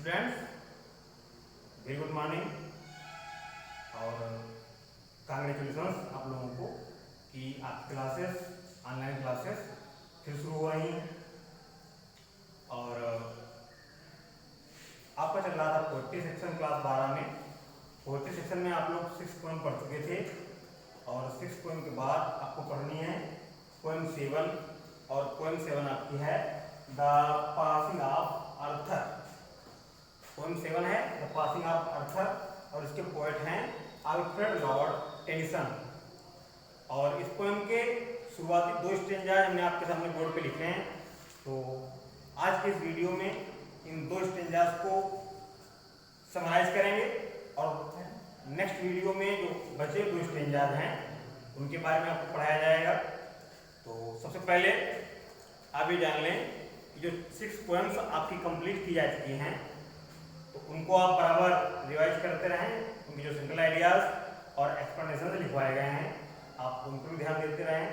Students, very good morning और congratulations आप लोगों को कि आपकी क्लासेस ऑनलाइन क्लासेस फिर शुरू हो रही हैं। और आपका चल रहा था पोएट्री सेक्शन क्लास 12 में। पोएट्री सेक्शन में आप लोग 6 पोएम पढ़ चुके थे और 6 पोएम के बाद आपको पढ़नी है पोएम 7 और पोएम 7 आपकी है the passing of Arthur. Poem 7 है द पासिंग ऑफ अर्थर और इसके पोएट हैं अल्फ्रेड लॉर्ड टेनिसन। और इस पोएम के शुरुआती 2 स्टेंजा हमने आपके सामने बोर्ड पे लिखे हैं। तो आज के इस वीडियो में इन 2 स्टेंजास को समराइज करेंगे और नेक्स्ट वीडियो में जो बचे 2 स्टेंजाज हैं उनके बारे में आपको पढ़ाया जाएगा। तो सबसे पहले आप ये जान लें कि जो 6 पोएम्स आपकी कंप्लीट की जा चुकी हैं तो उनको आप बराबर रिवाइज करते रहें। उनके जो सिंपल आइडियाज और एक्सप्लेनेशन लिखवाए गए हैं आप उन पर भी ध्यान देते रहें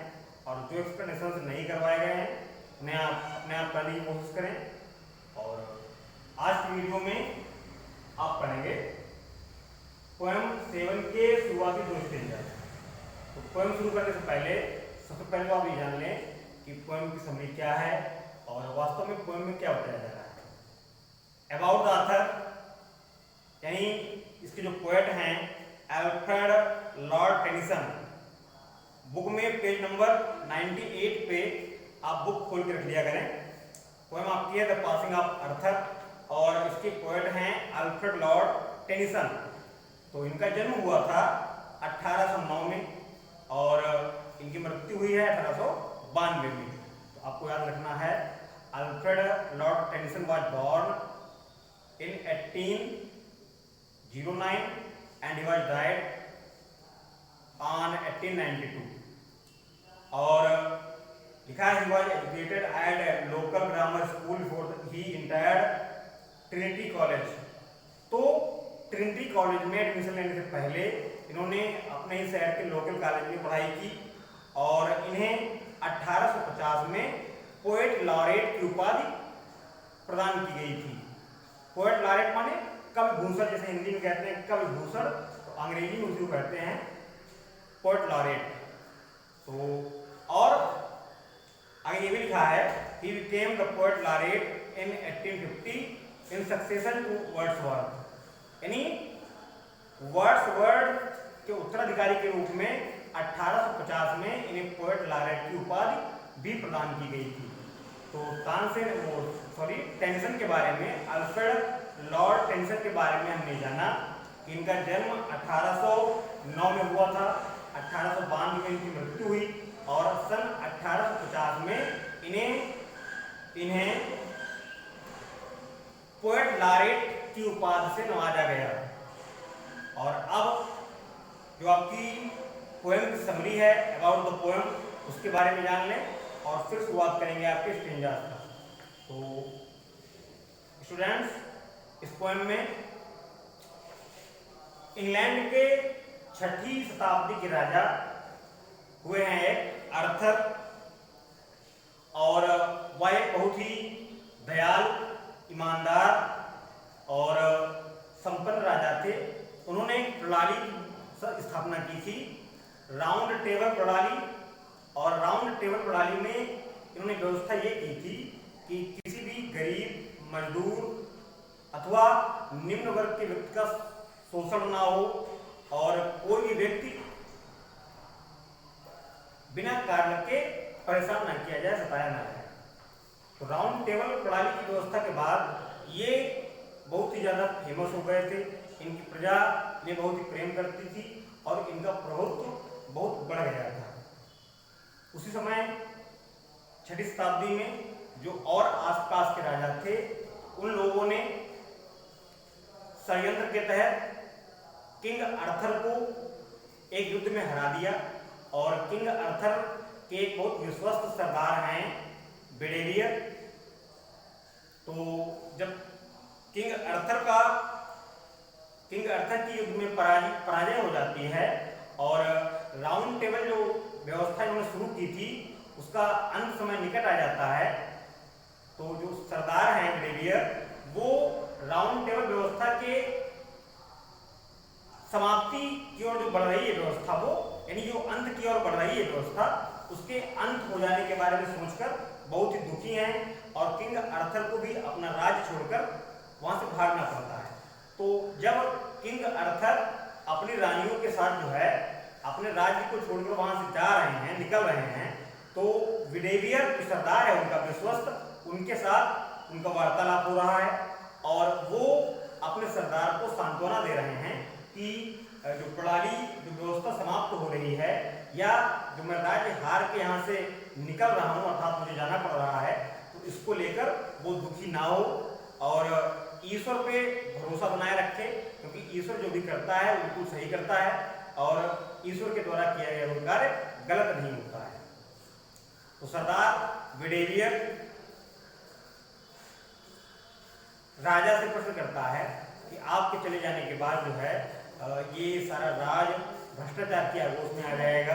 और जो एक्सप्लेनेशन नहीं करवाए गए हैं उन्हें आप अपने आप करने की कोशिश करें। और आज की वीडियो में आप पढ़ेंगे पोएम 7 के शुरुआती 2 स्टेंजाज। तो पोएम शुरू करने से पहले सबसे पहले तो आप ये जान लें कि पोएम की समरी क्या है और वास्तव में पोएम में क्या बताया जा रहा है। अबाउट द ऑथर यानी इसके जो पोएट हैं अल्फ्रेड लॉर्ड टेनिसन। बुक में पेज नंबर 98 पे आप बुक खोल के रख लिया करें। पोएम आपकी है द पासिंग ऑफ अर्थर और इसके पोएट हैं अल्फ्रेड लॉर्ड टेनिसन। तो इनका जन्म हुआ था 1809 में और इनकी मृत्यु हुई है 1892 में। तो आपको याद रखना है Alfred Lord Tennyson was born in 1809 and he was died on 1892। और लिखा है he was educated at a local grammar school before he entered Trinity college. तो ट्रिनिटी कॉलेज में एडमिशन लेने से पहले इन्होंने अपने ही शहर के लोकल कॉलेज में पढ़ाई की और इन्हें 1850 में पोएट लॉरेट की उपाधि प्रदान की गई थी। पोएट लॉरेट माने कवि भूषण, जैसे हिंदी में कहते हैं कवि भूषण, तो अंग्रेजी में उसी को कहते हैं पोएट लॉरेट। तो और आगे ये भी लिखा है he became the poet laureate in 1850 in succession to Wordsworth. यानी वर्ड्सवर्थ के उत्तराधिकारी के रूप में 1850 में इन्हें पोएट लॉरेट की उपाधि भी प्रदान की गई थी। तो टेनिसन के बारे में अल्फ्रेड लॉर्ड टेनिसन के बारे में हमने जाना कि इनका जन्म 1809 में हुआ था, 1892 में इनकी मृत्यु हुई और सन 1850 में इन्हें पोएट लॉरेट की उपाधि से नवाजा गया। और अब जो आपकी पोएम की समरी है अबाउट द पोएम उसके बारे में जान लें और फिर शुरुआत करेंगे आपके स्टेंजाज का। तो स्टूडेंट्स, इस पोएम में इंग्लैंड के 6ठी शताब्दी के राजा हुए हैं एक अर्थर और वह एक बहुत ही दयाल, ईमानदार और संपन्न राजा थे। उन्होंने एक प्रणाली की स्थापना की थी, राउंड टेबल प्रणाली। और राउंड टेबल प्रणाली में इन्होंने व्यवस्था ये की थी कि किसी भी गरीब, मजदूर अथवा निम्न वर्ग के व्यक्ति का शोषण ना हो और कोई भी व्यक्ति बिना कारण के परेशान ना किया जाए, सताया ना जाए। तो राउंड टेबल प्रणाली की व्यवस्था के बाद ये बहुत ही ज्यादा फेमस हो गए थे। इनकी प्रजा ने बहुत ही प्रेम करती थी और इनका प्रभुत्व बहुत बढ़ गया था। उसी समय 6ठी शताब्दी में जो और आसपास के राजा थे उन लोगों ने षड्यंत्र के तहत किंग अर्थर को एक युद्ध में हरा दिया और किंग अर्थर के एक बहुत विश्वस्त सरदार हैं बेडेवियर। तो जब किंग अर्थर की युद्ध में पराजय हो जाती है और राउंड टेबल जो व्यवस्था इन्होंने शुरू की थी उसका अंत समय निकट आ जाता है, तो जो सरदार हैं बेडेवियर वो राउंड समाप्ति की ओर जो बढ़ रही है व्यवस्था, वो यानी जो अंत की ओर बढ़ रही है व्यवस्था, उसके अंत हो जाने के बारे में सोचकर बहुत ही दुखी हैं और किंग आर्थर को भी अपना राज्य छोड़कर वहां से भागना पड़ता है। तो जब किंग आर्थर अपनी रानियों के साथ जो है अपने राज्य को छोड़कर वहां से जा रहे हैं, निकल रहे हैं, तो विडेवियर जो सरदार है उनका विश्वस्त, उनके साथ उनका वार्तालाप हो रहा है और वो अपने सरदार को सांत्वना दे रहे हैं कि जो प्रणाली, जो व्यवस्था समाप्त हो रही है, या जो मैं राज्य हार के यहाँ से निकल रहा हूँ अर्थात मुझे जाना पड़ रहा है, तो इसको लेकर वो दुखी ना हो और ईश्वर पे भरोसा बनाए रखे, क्योंकि ईश्वर जो भी करता है वो बिल्कुल सही करता है और ईश्वर के द्वारा किया गया वो कार्य गलत नहीं होता है। तो सरदार विडेवियर राजा से प्रश्न करता है कि आपके चले जाने के बाद जो है ये सारा राज भ्रष्टाचार किया वो उसमें आ जाएगा,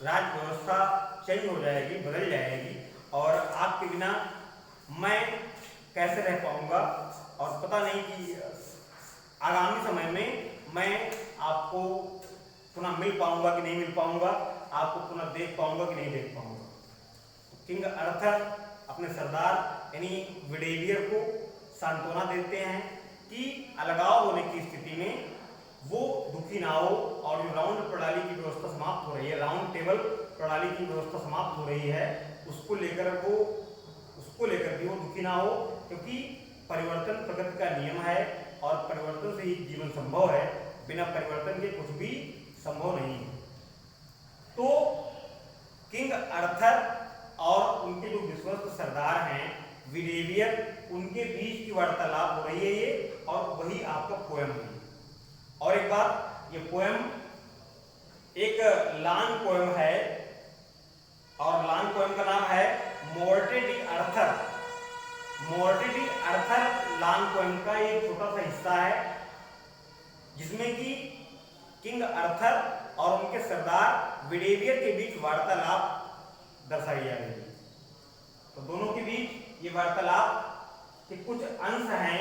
राज व्यवस्था चेंज हो जाएगी, बदल जाएगी और आपके बिना मैं कैसे रह पाऊंगा और पता नहीं कि आगामी समय में मैं आपको पुनः मिल पाऊंगा कि नहीं मिल पाऊंगा, आपको पुनः देख पाऊंगा कि नहीं देख पाऊंगा। किंग आर्थर अपने सरदार यानी विडेवियर को सांत्वना देते हैं कि अलगाव होने की स्थिति में वो दुखी ना हो और जो राउंड प्रणाली की व्यवस्था समाप्त हो रही है, राउंड टेबल प्रणाली की व्यवस्था समाप्त हो रही है, उसको लेकर भी वो दुखी ना हो, क्योंकि परिवर्तन प्रकृति का नियम है और परिवर्तन से ही जीवन संभव है, बिना परिवर्तन के कुछ भी संभव नहीं है। तो किंग आर्थर और उनके जो विश्वस्त सरदार हैं विडेवियर, उनके बीच की वार्तालाप हो रही है ये, और वही आपका पोएम है। और एक बात, ये पोएम एक लॉन्ग पोएम है और लॉन्ग पोएम का नाम है Morte d'Arthur. Morte d'Arthur long poem का एक छोटा सा हिस्सा है जिसमें कि किंग आर्थर और उनके सरदार विडेवियर के बीच वार्तालाप दर्शाई जा रही है। तो दोनों के बीच ये वार्तालाप के कुछ अंश हैं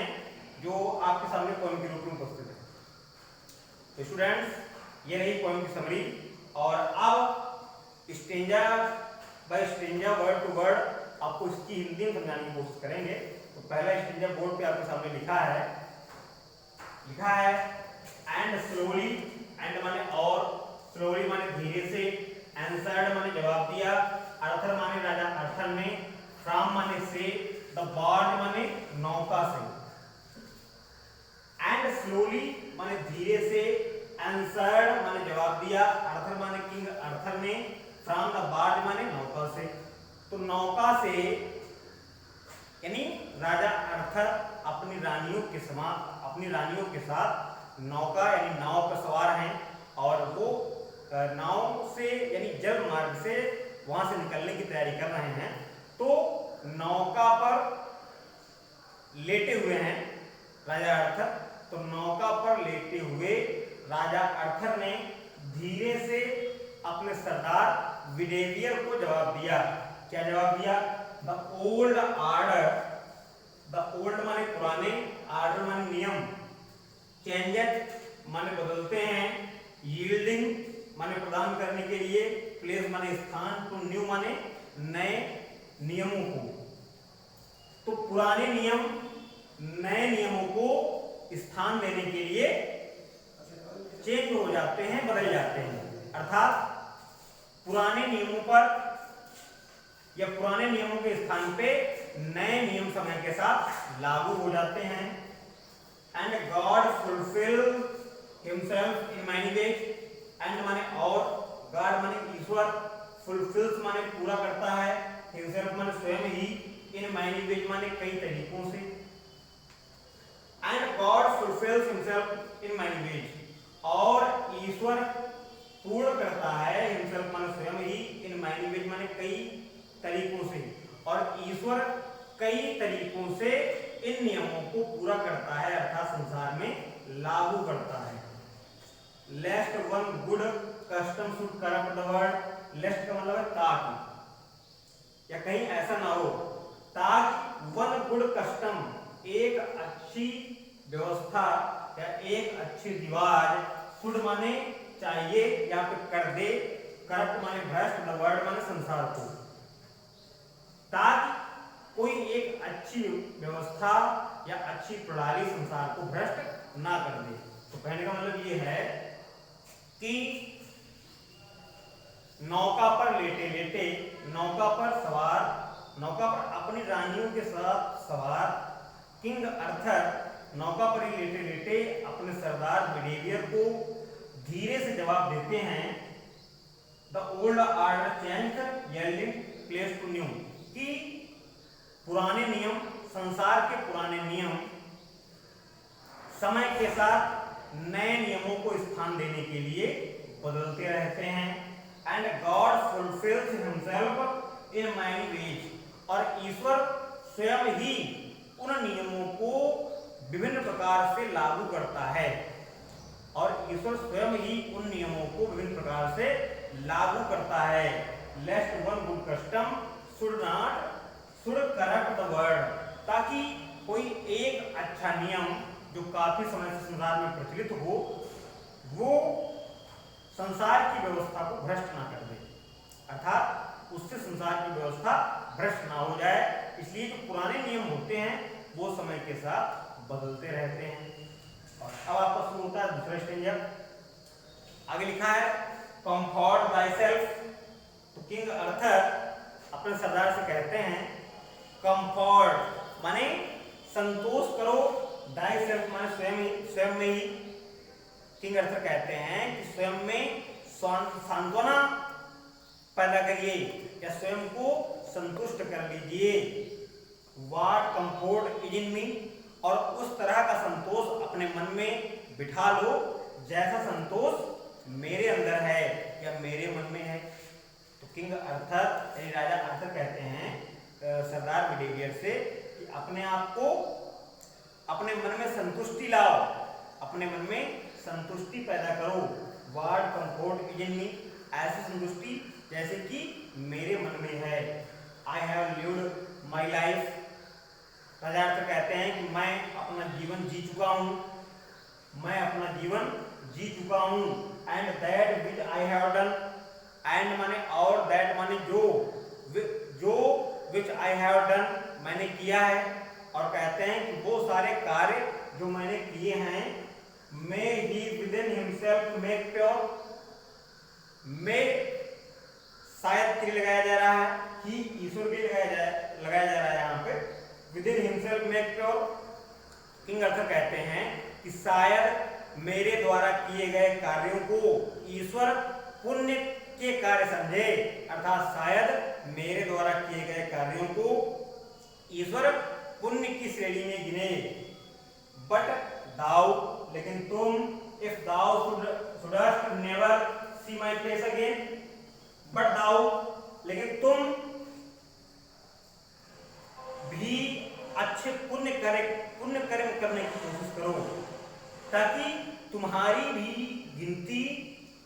जो आपके सामने पोएम के रूप में उपस्थित है। तो स्टूडेंट्स, ये रही पोएम की समरी और अब stanza by stanza, word to word आपको इसकी हिंदी में समझाने की कोशिश करेंगे। तो पहला स्टेंजा बोर्ड पे आपके सामने लिखा है एंड स्लोली, एंड माने और, स्लोली माने धीरे से, आंसर्ड माने जवाब दिया, आर्थर माने राजा आर्थर ने, फ्रॉम माने से, द बार्ड माने नौका से। एंड स्लोली माने धीरे से, आंसर्ड माने जवाब दिया, आर्थर माने किंग आर्थर ने, फ्रॉम द बार्ड माने नौका से। तो नौका से यानी राजा आर्थर अपनी रानियों के साथ नौका यानी नाव पर सवार हैं और वो नाव से यानी जल मार्ग से वहां से निकलने की तैयारी कर रहे हैं। तो नौका पर लेटे हुए हैं राजा आर्थर। तो नौका पर लेटे हुए राजा आर्थर ने धीरे से अपने सरदार विडेवियर को जवाब दिया। क्या जवाब दिया? The old order, the old माने पुराने, आर्डर माने नियम, चेंजेस माने बदलते हैं, यील्डिंग माने प्रदान करने के लिए, प्लेस माने स्थान, टू न्यू माने नए नियमों को। तो पुराने नियम नए नियमों को स्थान देने के लिए चेंज हो जाते हैं, बदल जाते हैं। अर्थात पुराने नियमों पर या पुराने नियमों के स्थान पे नए नियम समय के साथ लागू हो जाते हैं। And God fulfil himself in many ways, and माने और, गॉड माने ईश्वर, फुलफिल्स माने पूरा करता है, हिमसेल्फ माने स्वयं ही, इन मैनी वेज माने कई तरीकों से। And God fulfils himself in many ways, और ईश्वर पूर्ण करता है, हिमसेल्फ माने स्वयं ही, इन मैनी वेज माने कई तरीकों से, और ईश्वर कई तरीकों से इन नियमों को पूरा करता है अर्थात संसार में लागू करता है। Lest one good custom should corrupt the world. Lest का मतलब है ताकि, या कहीं ऐसा ना हो, ताकि वन गुड कस्टम, एक अच्छी व्यवस्था या एक अच्छी रिवाज, शुड माने चाहिए या फिर कर दे, करप्ट माने भ्रष्ट, द वर्ल्ड माने संसार को, ताकि कोई एक अच्छी व्यवस्था या अच्छी प्रणाली संसार को भ्रष्ट ना कर दे। तो कहने का मतलब ये है कि नौका पर लेटे लेटे, नौका पर सवार, नौका पर अपनी रानियों के साथ सवार किंग अर्थर नौका पर ही लेटे लेटे अपने सरदार बिडेवियर को धीरे से जवाब देते हैं, the old order change yielding place to new, कि पुराने नियम, संसार के पुराने नियम समय के साथ नए नियमों को स्थान देने के लिए बदलते रहते हैं। And God fulfils himself in many ways, और ईश्वर स्वयं ही उन नियमों को विभिन्न प्रकार से लागू करता है, और ईश्वर स्वयं ही उन नियमों को विभिन्न प्रकार से लागू करता है। Lest one good custom should corrupt the world, ताकि कोई एक अच्छा नियम जो काफी समय से संसार में प्रचलित हो, वो संसार की व्यवस्था को भ्रष्ट ना कर दे, अर्थात उससे संसार की व्यवस्था भ्रष्ट ना हो जाए। इसलिए जो पुराने नियम होते हैं वो समय के साथ बदलते रहते हैं। और अब आपका शुरू होता है दूसरा स्टेंजर। आगे लिखा है कंफर्ट thyself, तो किंग अर्थर अपने सरदार से कहते हैं कंफर्ट माने संतोष करो, thyself माने स्वयं में ही। किंग अर्थर कहते हैं कि स्वयं में सांत्वना पैदा करिए या स्वयं को संतुष्ट कर लीजिए। What comfort is in me, और उस तरह का संतोष अपने मन में बिठा लो जैसा संतोष मेरे अंदर है या मेरे मन में है। तो किंग अर्थर यानी राजा अर्थर कहते हैं सरदार बिडेवियर से कि अपने आप को अपने मन में संतुष्टि लाओ, अपने मन में संतुष्टि पैदा करो। What comfort is in me, ऐसी संतुष्टि जैसे कि मेरे मन में है। I have lived my life, राजा अर्थर कहते हैं कि मैं अपना जीवन जी चुका हूँ, मैं अपना जीवन जी चुका हूँ। And that which I have done, and माने और, दैट माने जो विच आई हैव डन मैंने किया है, और कहते हैं कि वो सारे कार्य जो मैंने किए हैं, मे ही विदिन हिमसेल्फ मेक प्योर, मे शायद के लगाया जा रहा है, ही ईश्वर के लगाया जा रहा है यहाँ पे, within himself make pure. King Arthur कहते हैं कि शायद मेरे द्वारा किए गए कार्यों को ईश्वर पुण्य के कार्य समझे, अर्थात शायद मेरे द्वारा किए गए कार्यों को ईश्वर पुण्य की श्रेणी में गिने। बट दाउ, लेकिन तुम, if thou shouldst never see my face again, but thou, लेकिन तुम भी अच्छे पुण्य कर्म करने की कोशिश करो, ताकि तुम्हारी भी गिनती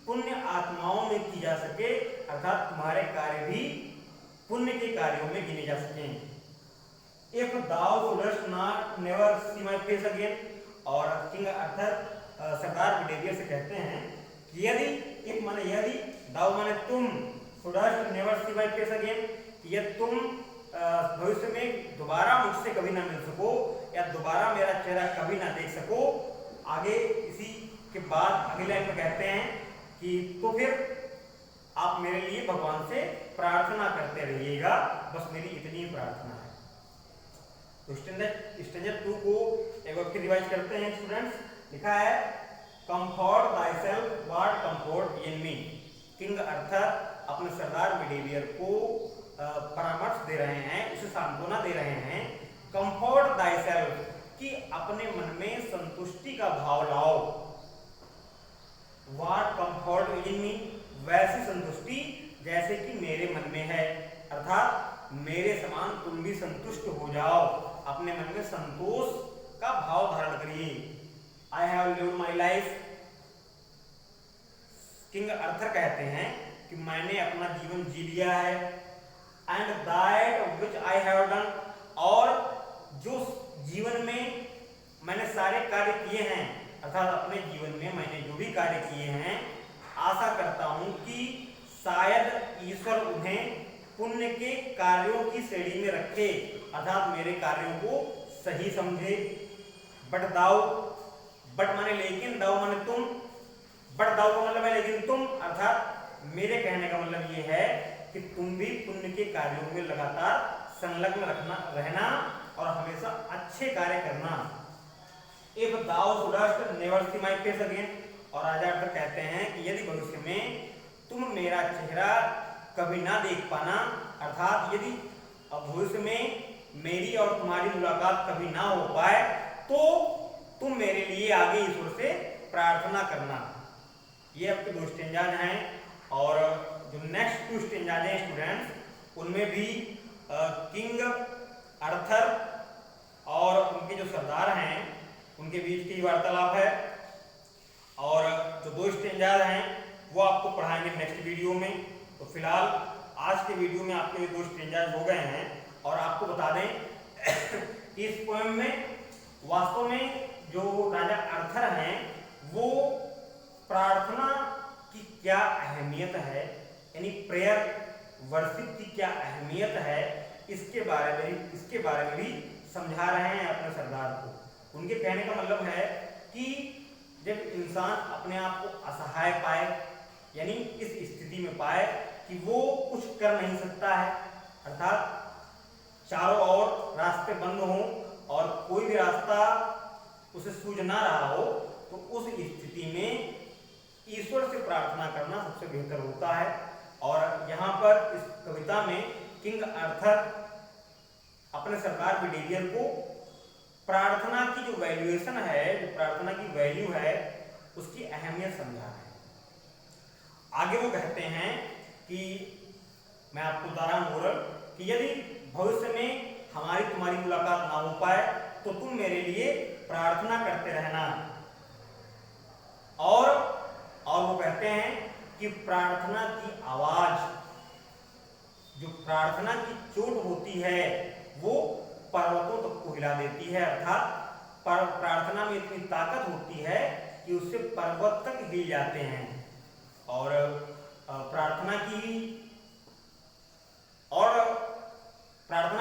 पुण्य आत्माओं में की जा सके, अर्थात तुम्हारे कार्य भी पुण्य के कार्यों में गिने जा सकें। If thou shouldst not never see my face again, और किंग अर्थर सरदार बिडेवियर से कहते हैं कि यदि, इफ माने यदि, दाउ माने तुम, shouldst never see my face again, यदि तुम भविष्य में दोबारा मुझसे कभी ना मिल सको या दोबारा मेरा चेहरा कभी ना देख सको। आगे इसी के बाद अगली लाइन में कहते हैं कि तो फिर आप मेरे लिए भगवान से प्रार्थना करते रहिएगा, बस मेरी इतनी प्रार्थना है। तो स्टेंजर 2 को एक बार फिर रिवाइज करते हैं स्टूडेंट्स। लिखा है comfort thyself, what comfort in me। King Arthur अपने सरदार बिडेवियर को परामर्श दे रहे हैं, उसे सांत्वना दे रहे हैं। कंफर्ट thyself, कि अपने मन में संतुष्टि का भाव लाओ। What comfort is in me, वैसी संतुष्टि जैसे कि मेरे मन में है, अर्थात मेरे समान तुम भी संतुष्ट हो जाओ, अपने मन में संतोष का भाव धारण करिए। I have lived my life, king Arthur कहते हैं कि मैंने अपना जीवन जी लिया है। And that which I have done, और जो जीवन में मैंने सारे कार्य किए हैं, अर्थात अपने जीवन में मैंने जो भी कार्य किए हैं, आशा करता हूं कि शायद ईश्वर उन्हें पुण्य के कार्यों की श्रेणी में रखे, अर्थात मेरे कार्यों को सही समझे। बट दाऊ, बट माने लेकिन, दाऊ माने तुम, बट दाऊ का मतलब है लेकिन तुम, अर्थात मेरे कहने का मतलब ये है कि तुम भी पुण्य के कार्यों में लगातार संलग्न रहना और हमेशा अच्छे कार्य करना। If thou shouldst never see my face again, और राजा अर्थर कहते हैं कि यदि भविष्य में तुम मेरा चेहरा कभी ना देख पाना, अर्थात यदि भविष्य में मेरी और तुम्हारी मुलाकात कभी ना हो पाए, तो तुम मेरे लिए आगे ईश्वर से प्रार्थना करना। ये आपके 2 स्टेंजाज हैं, और जो नेक्स्ट 2 स्टेंजाज हैं स्टूडेंट्स, उनमें भी किंग अर्थर और उनके जो सरदार हैं उनके बीच की वार्तालाप है। और जो 2 स्टेंजाज हैं वो आपको पढ़ाएंगे नेक्स्ट वीडियो में। तो फिलहाल आज के वीडियो में आपके 2 स्टेंजाज हो गए हैं, और आपको बता दें कि इस पोएम में वास्तव में जो राजा अर्थर हैं वो प्रार्थना की क्या अहमियत है, यानी प्रेयर वर्शिप की क्या अहमियत है, इसके बारे में भी समझा रहे हैं अपने सरदार को। उनके कहने का मतलब है कि जब इंसान अपने आप को असहाय पाए, यानी इस स्थिति में पाए कि वो कुछ कर नहीं सकता है, अर्थात चारों ओर रास्ते बंद हों और कोई भी रास्ता उसे सूझ ना रहा हो, तो उस स्थिति में ईश्वर से प्रार्थना करना सबसे बेहतर होता है। और यहाँ पर इस कविता में किंग अर्थर अपने सरदार बिडेवियर को प्रार्थना की जो वैल्यूएशन है, जो प्रार्थना की वैल्यू है, उसकी अहमियत समझा है। आगे वो कहते हैं कि मैं आपको बता रहा हूं मोरल, कि यदि भविष्य में हमारी तुम्हारी मुलाकात ना हो पाए तो तुम मेरे लिए प्रार्थना करते रहना। और वो कहते हैं कि प्रार्थना की आवाज, जो प्रार्थना की चोट होती है वो पर्वतों तक को हिला देती है, अर्थात प्रार्थना में इतनी ताकत होती है कि उससे पर्वत तक हिल जाते हैं। और प्रार्थना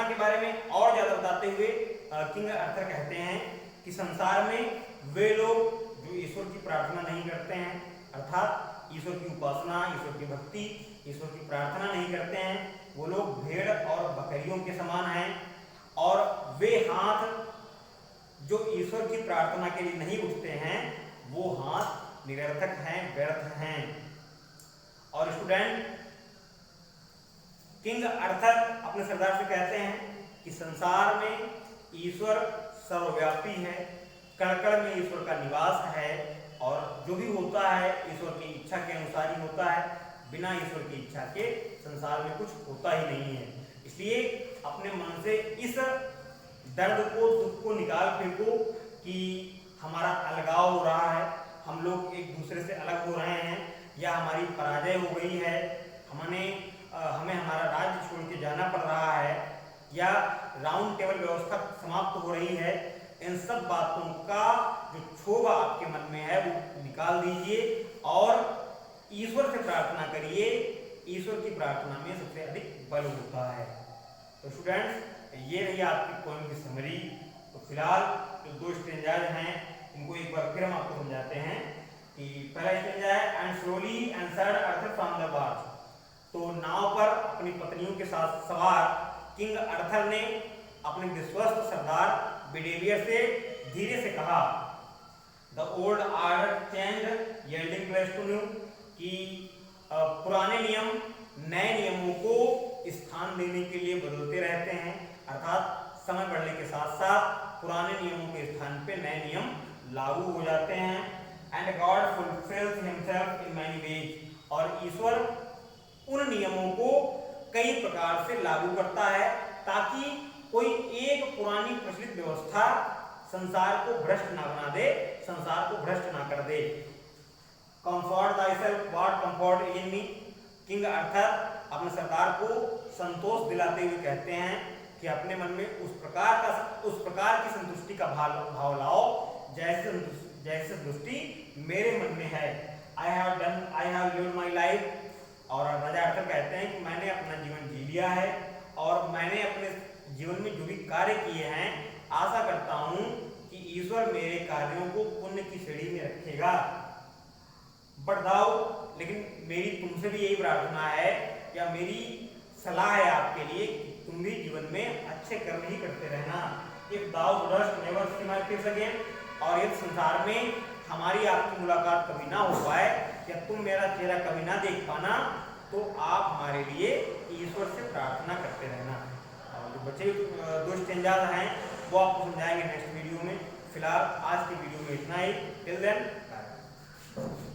के बारे में और ज्यादा बताते हुए किंग अर्थर कहते हैं कि संसार में वे लोग जो ईश्वर की प्रार्थना नहीं करते हैं, अर्थात ईश्वर की उपासना, ईश्वर की भक्ति, ईश्वर की प्रार्थना नहीं करते हैं, वो लोग भेड़ और बकरियों के समान हैं। और वे हाथ जो ईश्वर की प्रार्थना के लिए नहीं उठते हैं, वो हाथ निरर्थक हैं, व्यर्थ हैं। और स्टूडेंट, किंग अर्थर अपने सरदार से कहते हैं कि संसार में ईश्वर सर्वव्यापी है, कण-कण में ईश्वर का निवास है, और जो भी होता है ईश्वर की इच्छा के अनुसार ही होता है। बिना ईश्वर की इच्छा के संसार में कुछ होता ही नहीं है। इसलिए अपने मन से इस दर्द को, दुख को निकाल फेंको कि हमारा अलगाव हो रहा है, हम लोग एक दूसरे से अलग हो रहे हैं, या हमारी पराजय हो गई है, हमें हमारा राज्य छोड़ के जाना पड़ रहा है, या राउंड टेबल व्यवस्था समाप्त हो रही है। इन सब बातों का जो क्षोभ आपके मन में है वो निकाल दीजिए और ईश्वर से प्रार्थना करिए। ईश्वर की प्रार्थना में सबसे अधिक बल होता है। तो स्टूडेंट्स, ये रही आपकी पोएम की समरी। तो फिलहाल जो 2 स्टेंजाज हैं इनको एक बार फिर हम आपको समझाते हैं कि पहला स्टेंजा है, and slowly answered Arthur from the barge. तो नाव पर अपनी पत्नियों के साथ सवार किंग अर्थर ने अपने विश्वस्त सरदार बिडेवियर से धीरे से कहा, the old order changed yielding place to new, कि पुराने नियम नए नियमों को स्थान देने के लिए बदलते रहते हैं, अर्थात समय बढ़ने के साथ साथ पुराने नियमों के स्थान पे नए नियम लागू हो जाते हैं। And God fulfils himself in many ways, और ईश्वर उन नियमों को कई प्रकार से लागू करता है ताकि कोई एक पुरानी प्रचलित व्यवस्था संसार को भ्रष्ट ना बना दे, संसार को भ्रष्ट ना कर दे। Comfort thyself what comfort in me, king Arthur अपने सरदार को संतोष दिलाते हुए कहते हैं कि अपने मन में उस प्रकार की संतुष्टि का भाव लाओ जैसे दृष्टि मेरे मन में है। I have lived my life. और राजा अर्थर कहते हैं कि मैंने अपना जीवन जी लिया है और मैंने अपने जीवन में जो भी कार्य किए हैं, आशा करता हूं कि ईश्वर मेरे कार्यों को पुण्य की श्रेणी में रखेगा। बढ़ाओ, लेकिन मेरी तुमसे भी यही प्रार्थना है या मेरी सलाह है आपके लिए कि तुम भी जीवन में अच्छे कर्म ही करते रहना। If thou dost never see my face again, और इस संसार में हमारी आपकी मुलाकात कभी ना हो पाए या तुम मेरा चेहरा कभी ना देख पाना, तो आप हमारे लिए ईश्वर से प्रार्थना करते रहना। और जो बचे दोस्त चेंजाज हैं वो आपको समझाएंगे नेक्स्ट वीडियो में। फिलहाल आज की वीडियो में इतना ही। Till then bye.